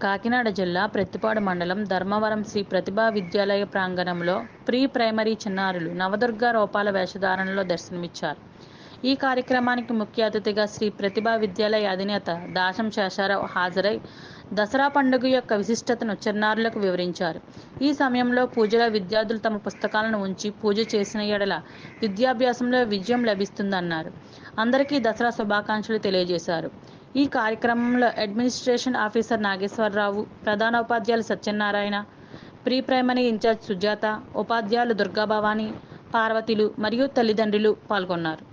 కాకినాడ జిల్లా ప్రత్తిపాడు మండలం ధర్మవరం శ్రీ ప్రతిభా విద్యాలయ ప్రాంగణంలో ప్రీ ప్రైమరీ చిన్నారులు నవదుర్గ రూపాల వేషధారణలో దర్శనమిచ్చారు. ఈ కార్యక్రమానికి ముఖ్య అతిథిగా శ్రీ ప్రతిభా విద్యాలయ అధినేత దాశం శేషారావు హాజరై దసరా పండుగ యొక్క విశిష్టతను చిన్నారులకు వివరించారు. ఈ సమయంలో పూజలో విద్యార్థులు తమ పుస్తకాలను ఉంచి పూజ చేసిన యెడల విద్యాభ్యాసంలో విజయం లభిస్తుందన్నారు. అందరికీ దసరా శుభాకాంక్షలు తెలియజేశారు. ఈ కార్యక్రమంలో అడ్మినిస్ట్రేషన్ ఆఫీసర్ నాగేశ్వరరావు, ప్రధానోపాధ్యాయులు Satyanarayana, pre primary in-charge Sujatha, ఉపాధ్యాయులు దుర్గాభవాని, పార్వతిలు మరియు తల్లిదండ్రులు పాల్గొన్నారు.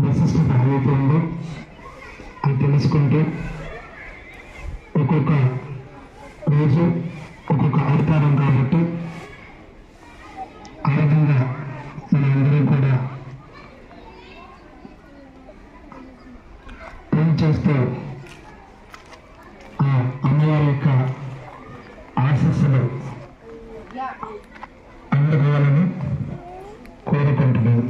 విశిష్టత ఏదైతే ఉందో అది తెలుసుకుంటూ ఒక్కొక్క రోజు ఒక్కొక్క అవతారం కాబట్టి ఆ విధంగా మనందరూ కూడా ఏం చేస్తూ ఆ అమ్మవారి యొక్క ఆశీస్సులు అందుకోవాలని కోరుకుంటున్నాను.